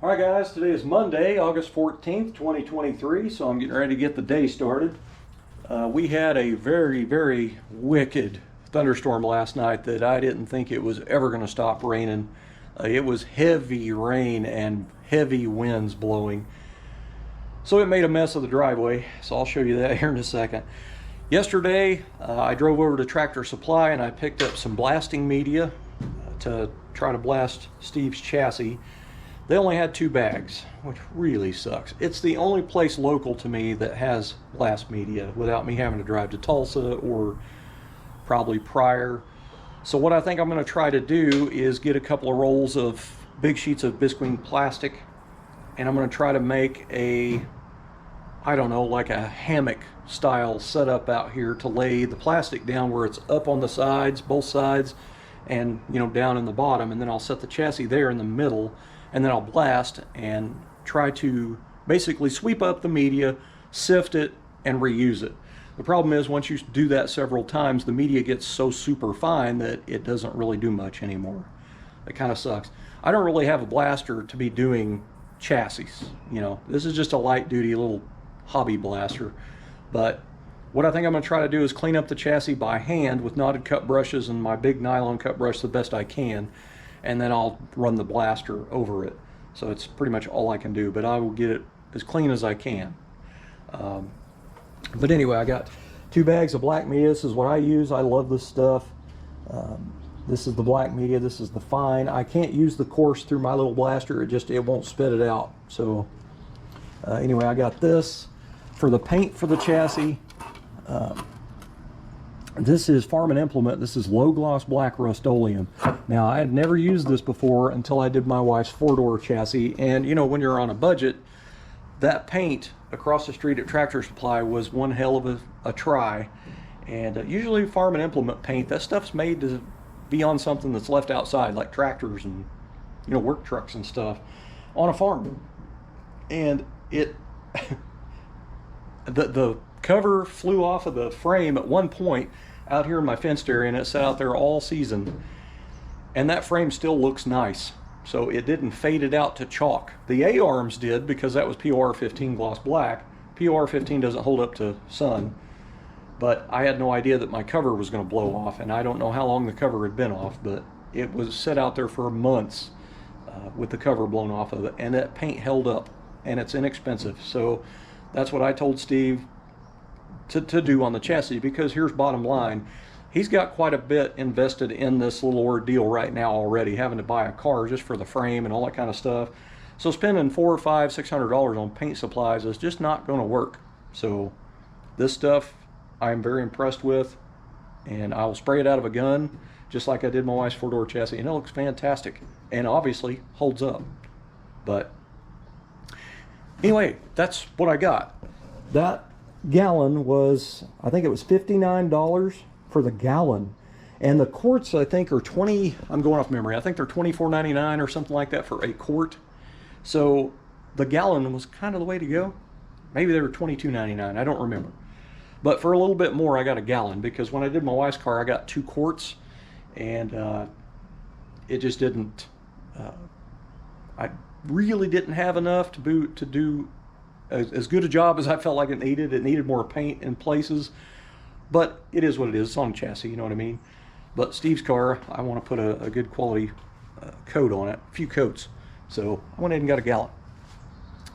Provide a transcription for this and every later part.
All right, guys, today is Monday, August 14th, 2023, so I'm getting ready to get the day started. We had a very, very wicked thunderstorm last night that I didn't think it was ever going to stop raining. It was heavy rain and heavy winds blowing. So it made a mess of the driveway, so I'll show you that here in a second. Yesterday, I drove over to Tractor Supply and I picked up some blasting media to try to blast Steve's chassis. They only had 2 bags, which really sucks. It's the only place local to me that has blast media without me having to drive to Tulsa or probably Pryor. So what I think I'm going to try to do is get a couple of rolls of big sheets of bisqueen plastic, and I'm going to try to make a, I don't know, like a hammock style setup out here to lay the plastic down where it's up on the sides, both sides, and down in the bottom, and then I'll set the chassis there in the middle, and then I'll blast and try to basically sweep up the media, sift it, and reuse it. The problem is once you do that several times, the media gets so super fine that it doesn't really do much anymore. It kind of sucks. I don't really have a blaster to be doing chassis. This is just a light duty little hobby blaster. But what I think I'm going to try to do is clean up the chassis by hand with knotted cut brushes and my big nylon cut brush the best I can, and then I'll run the blaster over it. So it's pretty much all I can do, but I will get it as clean as I can. But anyway, I got 2 bags of black media. This is what I use. I love this stuff. This is the black media. This is the fine. I can't use the coarse through my little blaster. It won't spit it out. So anyway, I got this for the paint for the chassis. This is Farm and Implement. This is low gloss black Rust-Oleum. Now, I had never used this before until I did my wife's 4-door chassis, and when you're on a budget, that paint across the street at Tractor Supply was one hell of a try. And usually Farm and Implement paint, that stuff's made to be on something that's left outside, like tractors and work trucks and stuff on a farm. And it the cover flew off of the frame at one point out here in my fenced area, and it sat out there all season, and that frame still looks nice, so it didn't fade it out to chalk. The A-arms did, because that was POR 15 gloss black. POR 15 doesn't hold up to sun, but I had no idea that my cover was going to blow off, and I don't know how long the cover had been off, but it was set out there for months with the cover blown off of it, and that paint held up, and it's inexpensive. So that's what I told Steve to do on the chassis, because here's bottom line. He's got quite a bit invested in this little ordeal right now already, having to buy a car just for the frame and all that kind of stuff. So spending $400 or $600 on paint supplies is just not going to work. So this stuff I'm very impressed with, and I'll spray it out of a gun just like I did my wife's 4-door chassis, and it looks fantastic and obviously holds up. But anyway, that's what I got. That gallon was, I think it was $59 for the gallon, and the quarts I think are 20, I'm going off memory, I think they're $24.99 or something like that for a quart. So the gallon was kind of the way to go. Maybe they were $22.99, I don't remember. But for a little bit more, I got a gallon, because when I did my wife's car, I got 2 quarts, and it just didn't, I really didn't have enough to do as good a job as I felt like it needed. It needed more paint in places, but it is what it is. It's on chassis, you know what I mean? But Steve's car, I want to put a good quality coat on it, a few coats. So I went ahead and got a gallon.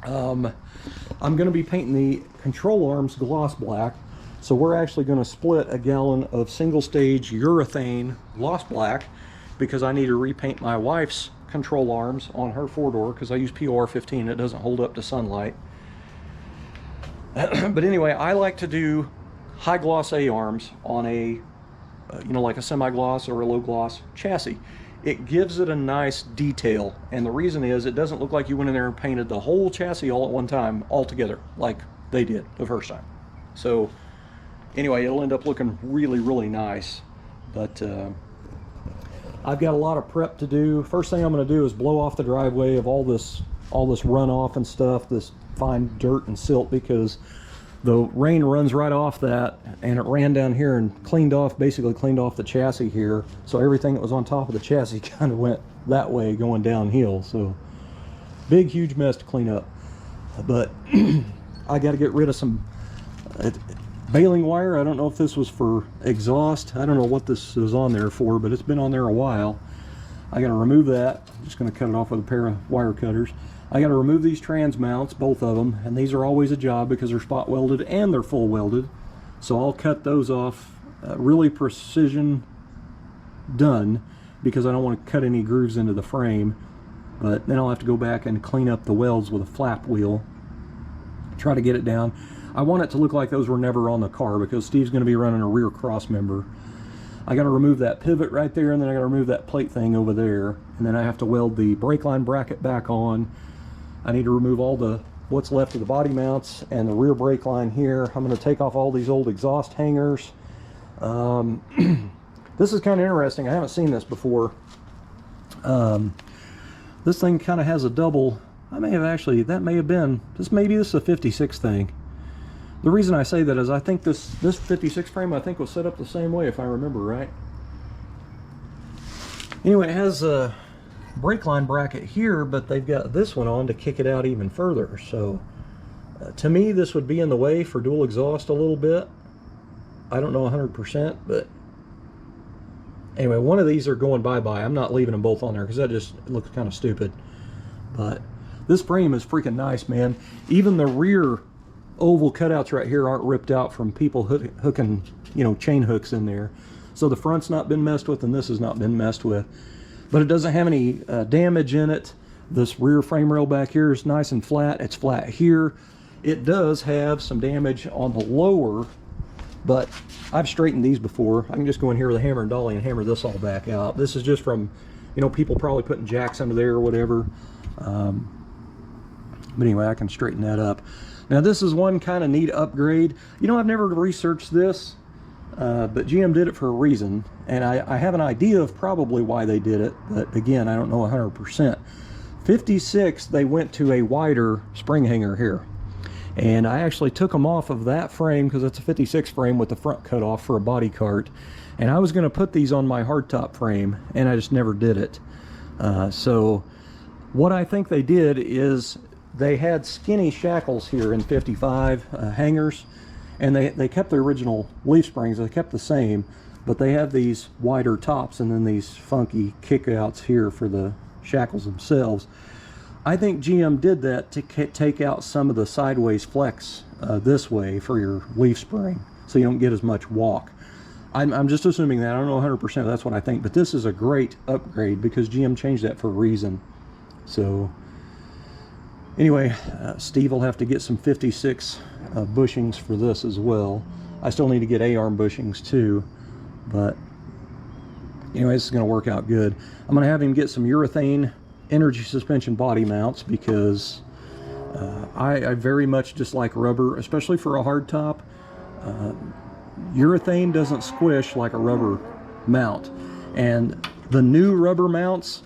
I'm going to be painting the control arms gloss black, so we're actually going to split a gallon of single stage urethane gloss black, because I need to repaint my wife's control arms on her 4-door, because I use POR 15. It doesn't hold up to sunlight. But anyway, I like to do high gloss A-arms on a, like a semi-gloss or a low gloss chassis. It gives it a nice detail, and the reason is it doesn't look like you went in there and painted the whole chassis all at one time, all together, like they did the first time. So anyway, it'll end up looking really, really nice. But I've got a lot of prep to do. First thing I'm going to do is blow off the driveway of all this runoff and stuff, this fine dirt and silt, because the rain runs right off that, and it ran down here and basically cleaned off the chassis here. So everything that was on top of the chassis kind of went that way going downhill. So Big, huge mess to clean up. But I got to get rid of some baling wire. I don't know if this was for exhaust. I don't know what this is on there for, but it's been on there a while. I got to remove that. I'm just going to cut it off with a pair of wire cutters. I got to remove these trans mounts, both of them, and these are always a job because they're spot welded and they're full welded. So I'll cut those off really precision done, because I don't want to cut any grooves into the frame. But then I'll have to go back and clean up the welds with a flap wheel, try to get it down. I want it to look like those were never on the car, because Steve's going to be running a rear cross member. I got to remove that pivot right there, and then I got to remove that plate thing over there, and then I have to weld the brake line bracket back on. I need to remove all the what's left of the body mounts and the rear brake line here. I'm going to take off all these old exhaust hangers. This is kind of interesting. I haven't seen this before. This thing kind of has a double. I may have actually, that may have been, maybe this is a 56 thing. The reason I say that is I think this 56 frame, I think, was set up the same way, if I remember right. Anyway, it has a brake line bracket here, but they've got this one on to kick it out even further. So to me, this would be in the way for dual exhaust a little bit. I don't know 100%, but anyway, one of these are going bye-bye. I'm not leaving them both on there because that just looks kind of stupid. But this frame is freaking nice, man. Even the rear oval cutouts right here aren't ripped out from people hooking, you know, chain hooks in there. So the front's not been messed with, and this has not been messed with. But it doesn't have any damage in it. This rear frame rail back here is nice and flat. It's flat here. It does have some damage on the lower, but I've straightened these before. I can just go in here with a hammer and dolly and hammer this all back out. This is just from, you know, people probably putting jacks under there or whatever. But anyway, I can straighten that up. Now this is one kind of neat upgrade. You know, I've never researched this, but GM did it for a reason, and I have an idea of probably why they did it, but again, I don't know 100%. 56, they went to a wider spring hanger here, and I actually took them off of that frame because it's a 56 frame with the front cut off for a body cart, and I was going to put these on my hardtop frame, and I just never did it. So what I think they did is they had skinny shackles here in 55 hangers, and they kept the original leaf springs. They kept the same, but they have these wider tops and then these funky kickouts here for the shackles themselves. I think GM did that to take out some of the sideways flex this way for your leaf spring, so you don't get as much walk. I'm just assuming that. I don't know 100%. That's what I think, but this is a great upgrade because GM changed that for a reason. So anyway, Steve will have to get some 56 bushings for this as well. I still need to get A-arm bushings too, but anyway, this is going to work out good. I'm going to have him get some urethane energy suspension body mounts because I very much dislike rubber, especially for a hard top. Urethane doesn't squish like a rubber mount, and the new rubber mounts,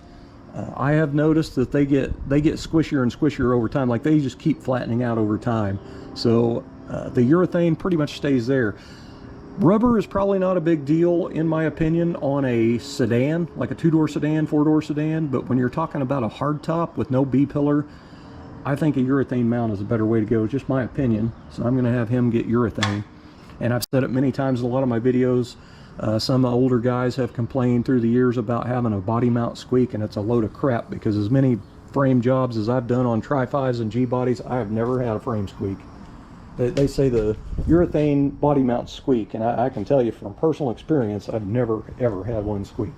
I have noticed that they get squishier and squishier over time. Like, they just keep flattening out over time. So the urethane pretty much stays there. Rubber is probably not a big deal, in my opinion, on a sedan, like a 2-door sedan, 4-door sedan. But when you're talking about a hardtop with no B-pillar, I think a urethane mount is a better way to go. Just my opinion. So I'm going to have him get urethane. And I've said it many times in a lot of my videos. Some older guys have complained through the years about having a body mount squeak, and it's a load of crap, because as many frame jobs as I've done on Tri-5s and G-bodies, I have never had a frame squeak. They say the urethane body mount squeak, and I can tell you from personal experience, I've never ever had one squeak.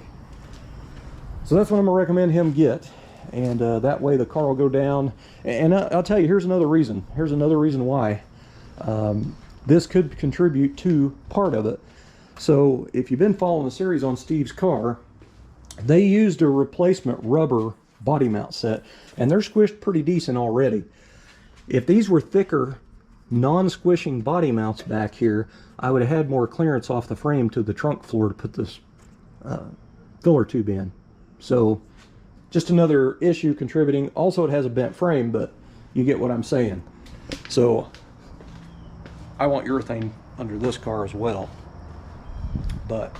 So that's what I'm going to recommend him get, and that way the car will go down. And I'll tell you, here's another reason. Here's another reason why this could contribute to part of it. So if you've been following the series on Steve's car, they used a replacement rubber body mount set, and they're squished pretty decent already. If these were thicker, non-squishing body mounts back here, I would have had more clearance off the frame to the trunk floor to put this filler tube in. So just another issue contributing. Also, it has a bent frame, but you get what I'm saying. So I want urethane under this car as well. But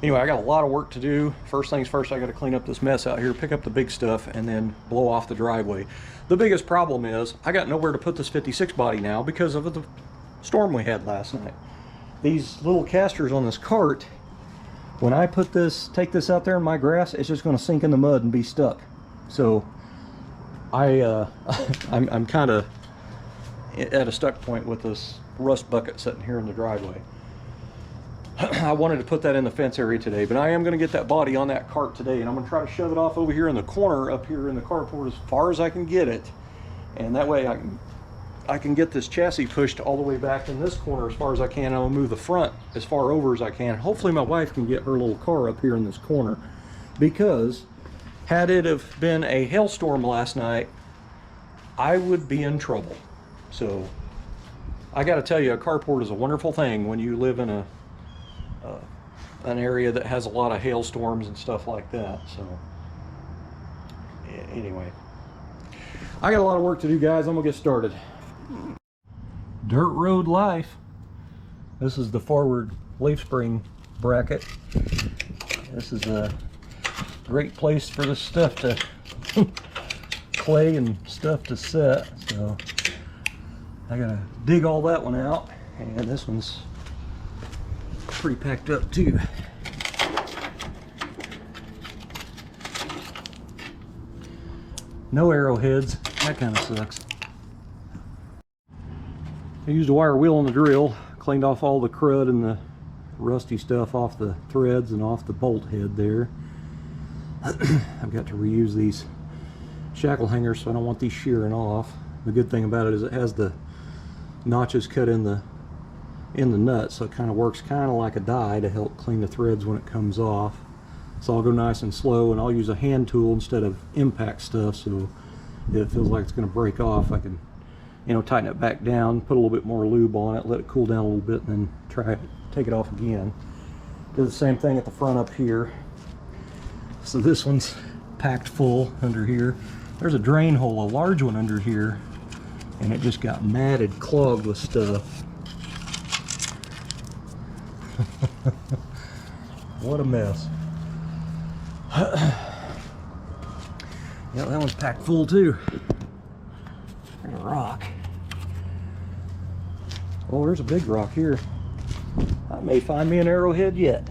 Anyway, I got a lot of work to do. First things first, I got to clean up this mess out here, pick up the big stuff, and then blow off the driveway. The biggest problem is I got nowhere to put this 56 body now because of the storm we had last night. These little casters on this cart, when I take this out there in my grass, it's just going to sink in the mud and be stuck. So I'm kind of at a stuck point with this rust bucket sitting here in the driveway. I wanted to put that in the fence area today, but I am going to get that body on that cart today, and I'm going to try to shove it off over here in the corner up here in the carport as far as I can get it, and that way I can get this chassis pushed all the way back in this corner as far as I can. I'll move the front as far over as I can. Hopefully my wife can get her little car up here in this corner, because had it have been a hailstorm last night, I would be in trouble. So I got to tell you, a carport is a wonderful thing when you live in an area that has a lot of hailstorms and stuff like that. So anyway, I got a lot of work to do, guys. I'm gonna get started. Dirt road life. This is the forward leaf spring bracket. This is a great place for this stuff to clay and stuff to set. So I gotta dig all that one out, and this one's pretty packed up too. No arrowheads, that kind of sucks. I used a wire wheel on the drill, cleaned off all the crud and the rusty stuff off the threads and off the bolt head there. I've got to reuse these shackle hangers, so I don't want these shearing off. The good thing about it is it has the notches cut in the nut, so it kind of works kind of like a die to help clean the threads when it comes off. So I'll go nice and slow, and I'll use a hand tool instead of impact stuff, so if it feels like it's going to break off, I can, tighten it back down, put a little bit more lube on it, let it cool down a little bit, and then take it off again. Do the same thing at the front up here. So this one's packed full under here. There's a drain hole, a large one under here, and it just got matted, clogged with stuff. What a mess. Yeah, that one's packed full too. There's a rock. Oh, there's a big rock here. I may find me an arrowhead yet.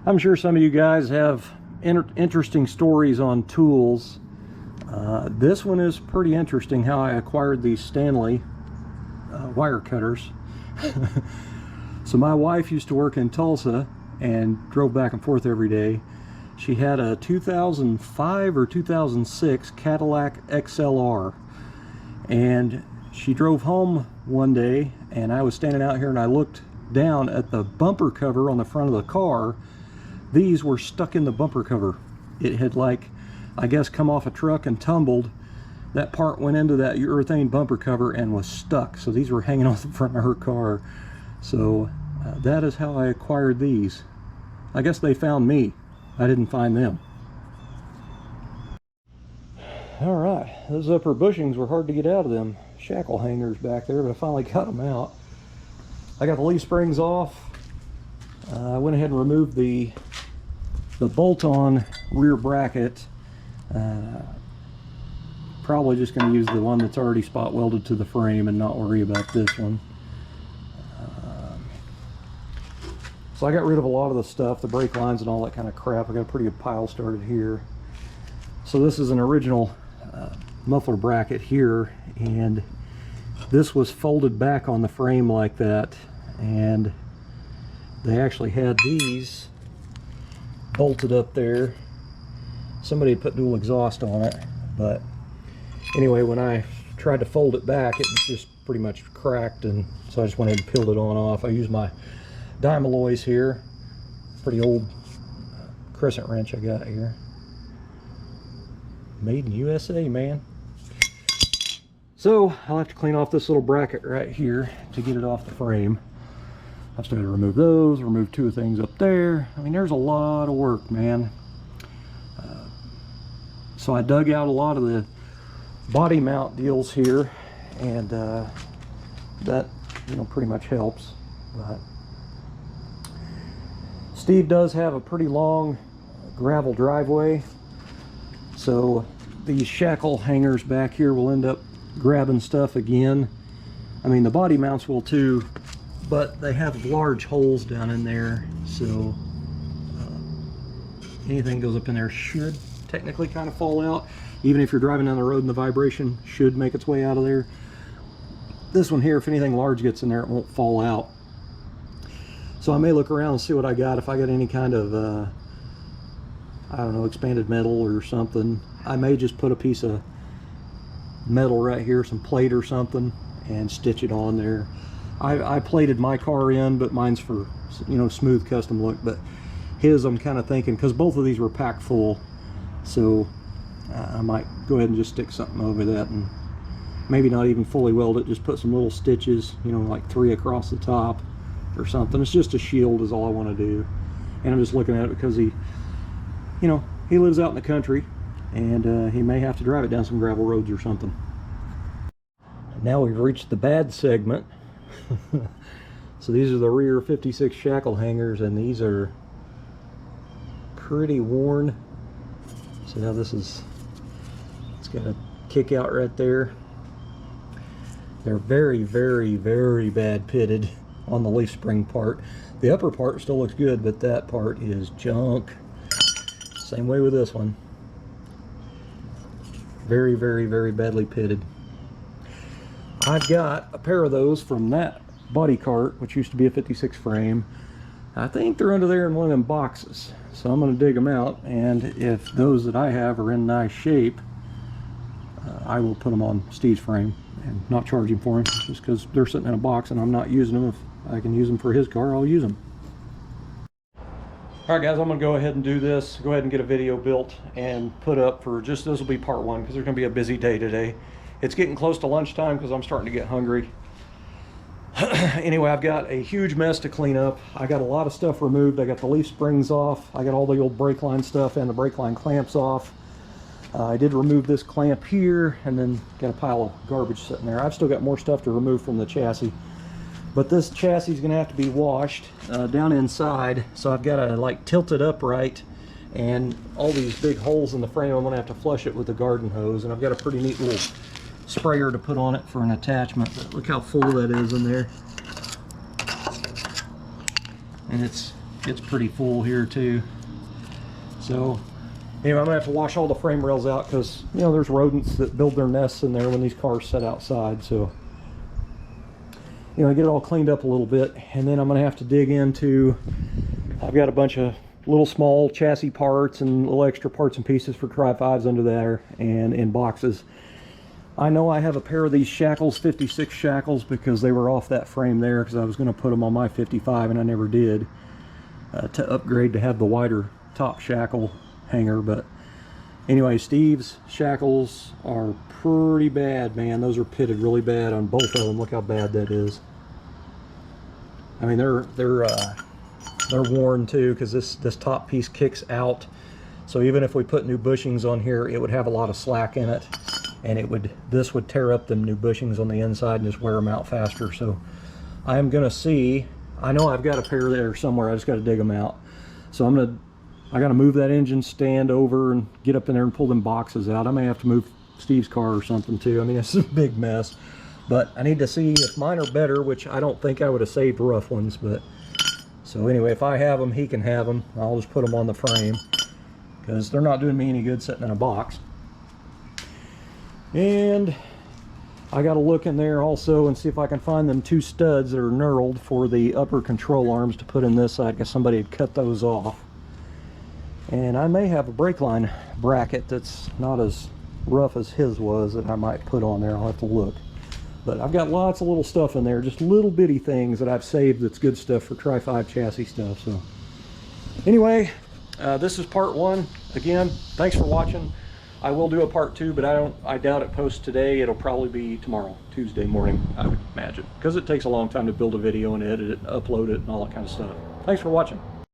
I'm sure some of you guys have interesting stories on tools. This one is pretty interesting, how I acquired these Stanley wire cutters. So my wife used to work in Tulsa and drove back and forth every day. She had a 2005 or 2006 Cadillac XLR, and she drove home one day, and I was standing out here and I looked down at the bumper cover on the front of the car. These were stuck in the bumper cover. It had, like, I guess, come off a truck and tumbled. That part went into that urethane bumper cover and was stuck. So these were hanging off the front of her car. So that is how I acquired these. I guess they found me. I didn't find them. All right, those upper bushings were hard to get out of them shackle hangers back there, but I finally got them out. I got the leaf springs off. I went ahead and removed the bolt-on rear bracket. Probably just going to use the one that's already spot welded to the frame and not worry about this one. So I got rid of a lot of the stuff, the brake lines and all that kind of crap. I got a pretty good pile started here. So this is an original muffler bracket here, and this was folded back on the frame like that, and they actually had these bolted up there. Somebody had put dual exhaust on it, but anyway, when I tried to fold it back, it just pretty much cracked, and so I just went ahead and peeled it on off. I used my Dymaloys here, pretty old crescent wrench I got here. Made in USA, man. So I'll have to clean off this little bracket right here to get it off the frame. I've still got to remove those, remove two things up there. I mean, there's a lot of work, man. So I dug out a lot of the body mount deals here, and that, you know, pretty much helps. But Steve does have a pretty long gravel driveway, so these shackle hangers back here will end up grabbing stuff again. I mean, the body mounts will too, but they have large holes down in there, so anything goes up in there should technically kind of fall out. Even if you're driving down the road and the vibration should make its way out of there. This one here, if anything large gets in there, it won't fall out. So I may look around and see what I got. If I got any kind of I don't know, expanded metal or something, I may just put a piece of metal right here, some plate or something, and stitch it on there. I plated my car in, but mine's for, you know, smooth custom look. But his, I'm kind of thinking, because both of these were packed full, so I might go ahead and just stick something over that, and maybe not even fully weld it, just put some little stitches, you know, like 3 across the top or something. It's just a shield is all I want to do. And I'm just looking at it because he, you know, he lives out in the country, and he may have to drive it down some gravel roads or something. Now we've reached the bad segment. So these are the rear 56 shackle hangers, and these are pretty worn. So now this is, it's got a kick out right there. They're very, very, very bad pitted on the leaf spring part. The upper part still looks good, but that part is junk. Same way with this one. Very, very, very badly pitted. I've got a pair of those from that body cart, which used to be a 56 frame. I think they're under there in one of them boxes. So I'm going to dig them out, and if those that I have are in nice shape, I will put them on Steve's frame and not charge him for them, just because they're sitting in a box and I'm not using them. If I can use them for his car, I'll use them. All right, guys, I'm going to go ahead and do this. Go ahead and get a video built and put up for just, this will be part one, because there's going to be a busy day today. It's getting close to lunchtime because I'm starting to get hungry. Anyway, I've got a huge mess to clean up. I got a lot of stuff removed. I got the leaf springs off. I got all the old brake line stuff and the brake line clamps off. I did remove this clamp here, and then got a pile of garbage sitting there. I've still got more stuff to remove from the chassis, but this chassis is going to have to be washed down inside. So I've got to like tilt it upright, and all these big holes in the frame, I'm going to have to flush it with a garden hose. And I've got a pretty neat little sprayer to put on it for an attachment. But look how full that is in there, and it's it's pretty full here too. So anyway, I'm gonna have to wash all the frame rails out because, you know, there's rodents that build their nests in there when these cars sit outside. So, you know, get it all cleaned up a little bit, and then I'm gonna have to dig into, I've got a bunch of little small chassis parts and little extra parts and pieces for Tri-5s under there and in boxes. I know I have a pair of these shackles, 56 shackles, because they were off that frame there, because I was going to put them on my 55 and I never did, to upgrade to have the wider top shackle hanger. But anyway, Steve's shackles are pretty bad, man. Those are pitted really bad on both of them. Look how bad that is. I mean, they're worn too, because this top piece kicks out. So even if we put new bushings on here, it would have a lot of slack in it, and this would tear up them new bushings on the inside and just wear them out faster. So I am gonna see, I know I've got a pair there somewhere, I just got to dig them out. So I got to move that engine stand over and get up in there and pull them boxes out. I may have to move Steve's car or something too. I mean, it's a big mess, but I need to see if mine are better, which I don't think I would have saved rough ones. But so anyway, if I have them, he can have them. I'll just put them on the frame because they're not doing me any good sitting in a box. And I got to look in there also and see if I can find them 2 studs that are knurled for the upper control arms to put in this side, because somebody had cut those off. And I may have a brake line bracket that's not as rough as his was that I might put on there. I'll have to look. But I've got lots of little stuff in there, just little bitty things that I've saved that's good stuff for Tri-5 chassis stuff. So anyway, this is part 1. Again, thanks for watching. I will do a part 2, but I doubt it posts today. It'll probably be tomorrow, Tuesday morning, I would imagine, because it takes a long time to build a video and edit it and upload it and all that kind of stuff. Thanks for watching.